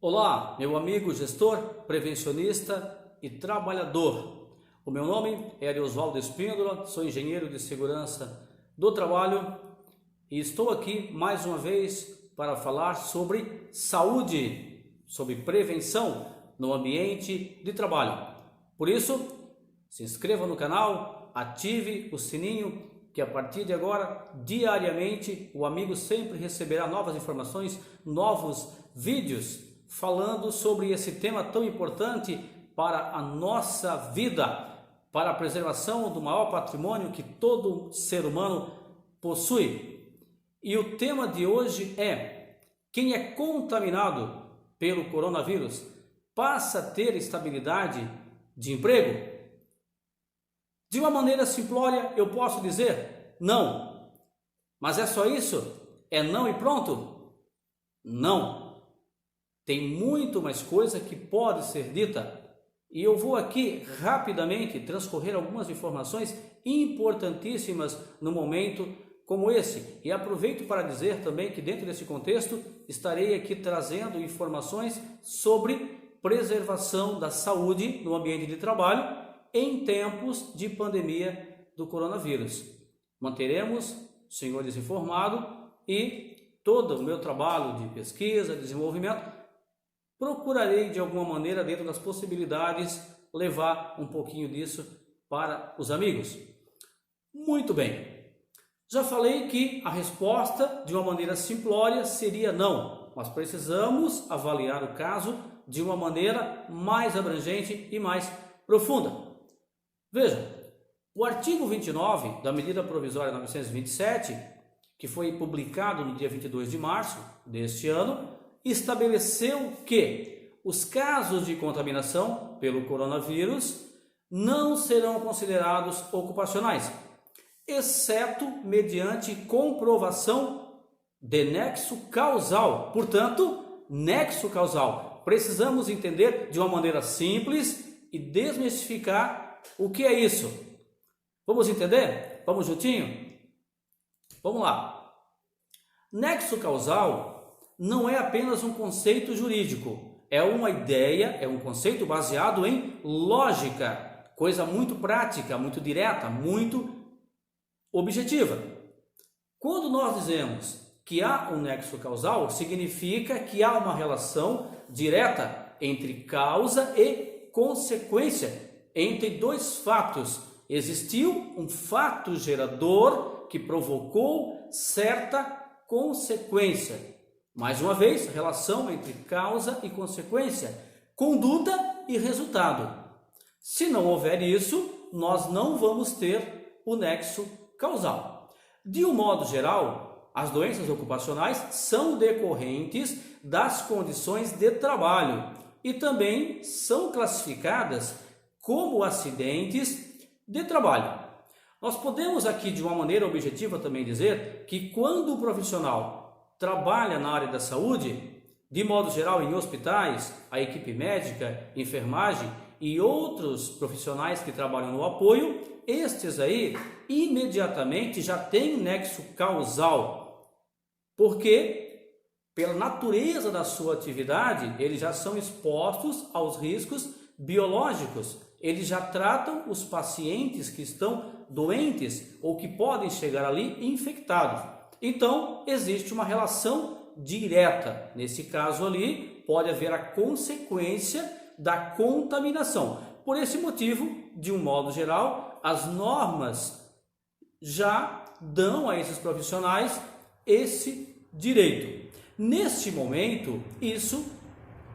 Olá, meu amigo gestor, prevencionista e trabalhador. O meu nome é Ariosvaldo Espíndola, sou engenheiro de segurança do trabalho e estou aqui mais uma vez para falar sobre saúde, sobre prevenção no ambiente de trabalho. Por isso, se inscreva no canal, ative o sininho, que a partir de agora, diariamente, o amigo sempre receberá novas informações, novos vídeos falando sobre esse tema tão importante para a nossa vida, para a preservação do maior patrimônio que todo ser humano possui. E o tema de hoje é: quem é contaminado pelo coronavírus passa a ter estabilidade de emprego? De uma maneira simplória, eu posso dizer não. Mas é só isso? É não e pronto? Não. Tem muito mais coisa que pode ser dita. E eu vou aqui rapidamente transcorrer algumas informações importantíssimas no momento como esse. E aproveito para dizer também que dentro desse contexto estarei aqui trazendo informações sobre preservação da saúde no ambiente de trabalho em tempos de pandemia do coronavírus. Manteremos os senhores informados e todo o meu trabalho de pesquisa, desenvolvimento, procurarei de alguma maneira, dentro das possibilidades, levar um pouquinho disso para os amigos. Muito bem. Já falei que a resposta, de uma maneira simplória, seria não, mas precisamos avaliar o caso de uma maneira mais abrangente e mais profunda. Veja, o artigo 29 da medida provisória 927, que foi publicado no dia 22 de março deste ano, estabeleceu que os casos de contaminação pelo coronavírus não serão considerados ocupacionais, exceto mediante comprovação de nexo causal. Portanto, nexo causal. Precisamos entender de uma maneira simples e desmistificar o que é isso. Vamos entender? Vamos juntinho? Vamos lá. Nexo causal não é apenas um conceito jurídico, é uma ideia, é um conceito baseado em lógica, coisa muito prática, muito direta, muito objetiva. Quando nós dizemos que há um nexo causal, significa que há uma relação direta entre causa e consequência, entre dois fatos. Existiu um fato gerador que provocou certa consequência. Mais uma vez, relação entre causa e consequência, conduta e resultado. Se não houver isso, nós não vamos ter o nexo causal. De um modo geral, as doenças ocupacionais são decorrentes das condições de trabalho e também são classificadas como acidentes de trabalho. Nós podemos aqui, de uma maneira objetiva, também dizer que quando o profissional trabalha na área da saúde, de modo geral em hospitais, a equipe médica, enfermagem e outros profissionais que trabalham no apoio, estes aí imediatamente já têm nexo causal, porque pela natureza da sua atividade, eles já são expostos aos riscos biológicos, eles já tratam os pacientes que estão doentes ou que podem chegar ali infectados. Então, existe uma relação direta. Nesse caso ali, pode haver a consequência da contaminação. Por esse motivo, de um modo geral, as normas já dão a esses profissionais esse direito. Neste momento, isso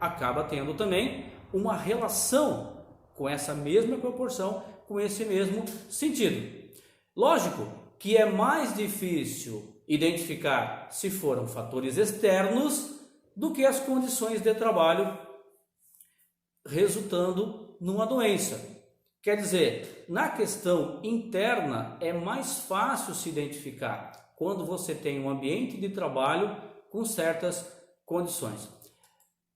acaba tendo também uma relação com essa mesma proporção, com esse mesmo sentido. Lógico que é mais difícil identificar se foram fatores externos do que as condições de trabalho resultando numa doença. Quer dizer, na questão interna é mais fácil se identificar quando você tem um ambiente de trabalho com certas condições.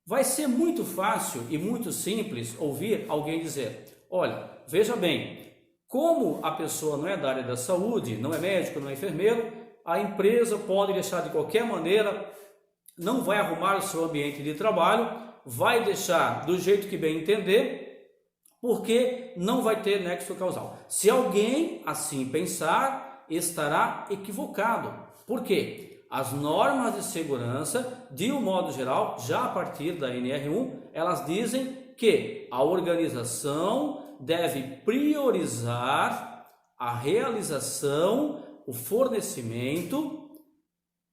Vai ser muito fácil e muito simples ouvir alguém dizer: olha, veja bem, como a pessoa não é da área da saúde, não é médico, não é enfermeiro, a empresa pode deixar de qualquer maneira, não vai arrumar o seu ambiente de trabalho vai deixar do jeito que bem entender, porque não vai ter nexo causal. Se alguém assim pensar, estará equivocado. Por quê? As normas de segurança, de um modo geral, já a partir da NR1, elas dizem que a organização deve priorizar a realização, o fornecimento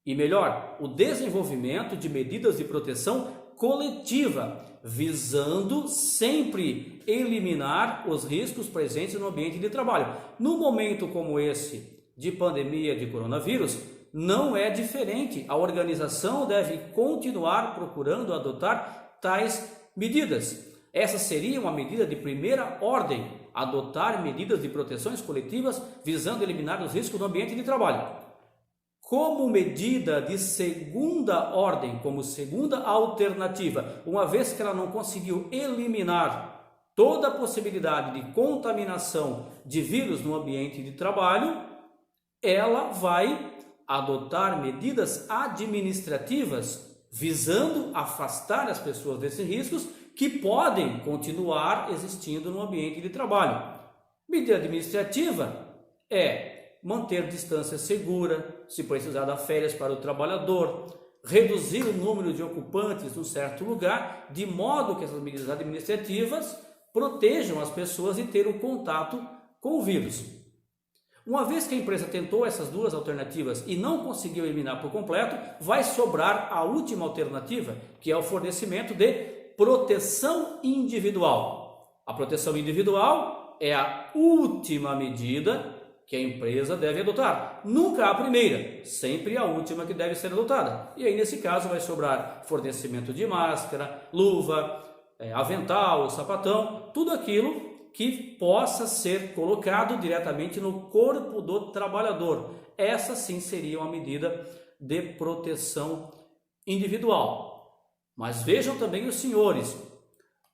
e, melhor, o desenvolvimento de medidas de proteção coletiva, visando sempre eliminar os riscos presentes no ambiente de trabalho. No momento como esse de pandemia de coronavírus, não é diferente. A organização deve continuar procurando adotar tais medidas. Essa seria uma medida de primeira ordem, adotar medidas de proteções coletivas visando eliminar os riscos do ambiente de trabalho. Como medida de segunda ordem, como segunda alternativa, uma vez que ela não conseguiu eliminar toda a possibilidade de contaminação de vírus no ambiente de trabalho, ela vai adotar medidas administrativas visando afastar as pessoas desses riscos que podem continuar existindo no ambiente de trabalho. Medida administrativa é manter distância segura, se precisar dar férias para o trabalhador, reduzir o número de ocupantes num certo lugar, de modo que essas medidas administrativas protejam as pessoas de ter um contato com o vírus. Uma vez que a empresa tentou essas duas alternativas e não conseguiu eliminar por completo, vai sobrar a última alternativa, que é o fornecimento de proteção individual. A proteção individual é a última medida que a empresa deve adotar. Nunca a primeira, sempre a última que deve ser adotada. E aí, nesse caso, vai sobrar fornecimento de máscara, luva, avental, sapatão, tudo aquilo que possa ser colocado diretamente no corpo do trabalhador. Essa sim seria uma medida de proteção individual. Mas vejam também os senhores,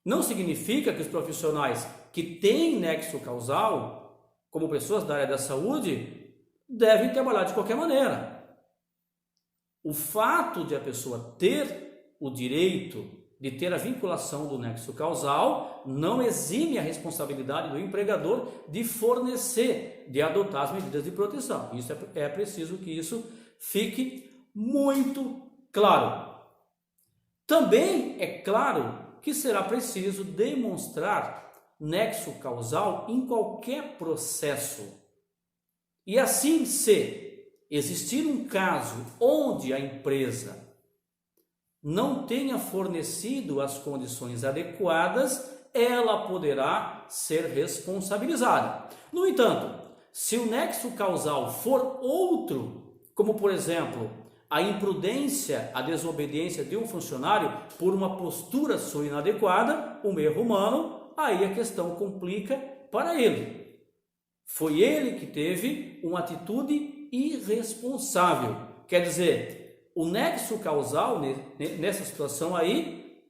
não significa que os profissionais que têm nexo causal, como pessoas da área da saúde, devem trabalhar de qualquer maneira. O fato de a pessoa ter o direito de ter a vinculação do nexo causal não exime a responsabilidade do empregador de fornecer, de adotar as medidas de proteção. Isso é preciso que isso fique muito claro. Também é claro que será preciso demonstrar nexo causal em qualquer processo. E assim, se existir um caso onde a empresa não tenha fornecido as condições adequadas, ela poderá ser responsabilizada. No entanto, se o nexo causal for outro, como por exemplo, a imprudência, a desobediência de um funcionário por uma postura sua inadequada, um erro humano, aí a questão complica para ele. Foi ele que teve uma atitude irresponsável. Quer dizer, o nexo causal nessa situação aí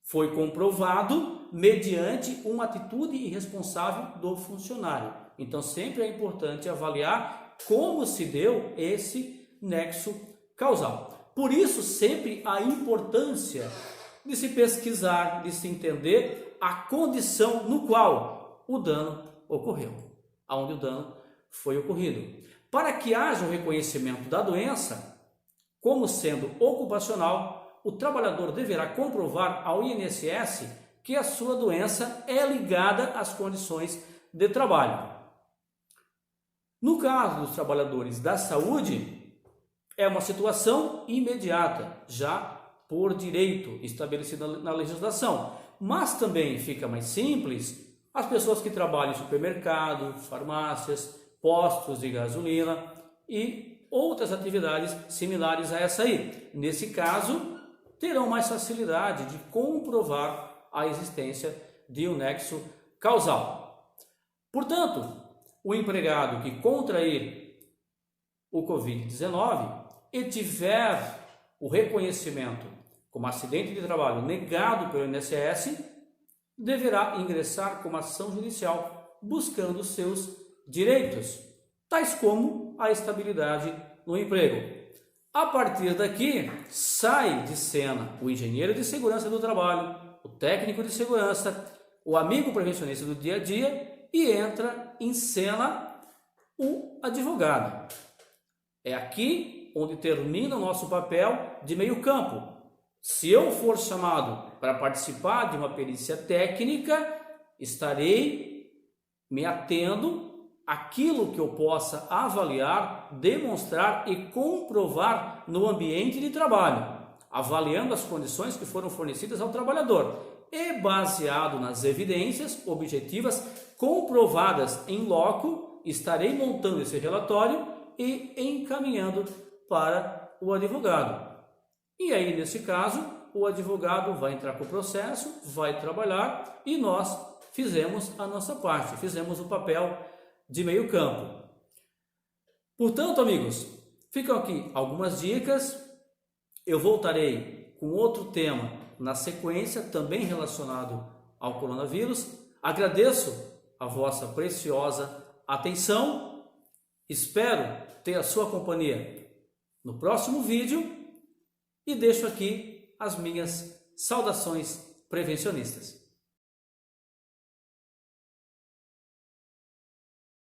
foi comprovado mediante uma atitude irresponsável do funcionário. Então sempre é importante avaliar como se deu esse nexo causal. Por isso, sempre a importância de se pesquisar, de se entender a condição no qual o dano ocorreu, aonde o dano foi ocorrido. Para que haja o reconhecimento da doença como sendo ocupacional, o trabalhador deverá comprovar ao INSS que a sua doença é ligada às condições de trabalho. No caso dos trabalhadores da saúde, é uma situação imediata, já por direito estabelecido na legislação. Mas também fica mais simples as pessoas que trabalham em supermercado, farmácias, postos de gasolina e outras atividades similares a essa aí. Nesse caso, terão mais facilidade de comprovar a existência de um nexo causal. Portanto, o empregado que contrair o Covid-19 e tiver o reconhecimento como acidente de trabalho negado pelo INSS, deverá ingressar com ação judicial buscando seus direitos, tais como a estabilidade no emprego. A partir daqui, sai de cena o engenheiro de segurança do trabalho, o técnico de segurança, o amigo prevencionista do dia a dia e entra em cena o advogado. É aqui onde termina o nosso papel de meio campo. Se eu for chamado para participar de uma perícia técnica, estarei me atendo àquilo que eu possa avaliar, demonstrar e comprovar no ambiente de trabalho, avaliando as condições que foram fornecidas ao trabalhador e baseado nas evidências objetivas comprovadas em loco, estarei montando esse relatório e encaminhando para o advogado. E aí, nesse caso, o advogado vai entrar com o processo, vai trabalhar e nós fizemos a nossa parte, fizemos o papel de meio campo. Portanto, amigos, ficam aqui algumas dicas. Eu voltarei com outro tema na sequência, também relacionado ao coronavírus. Agradeço a vossa preciosa atenção. Espero ter a sua companhia no próximo vídeo e deixo aqui as minhas saudações prevencionistas.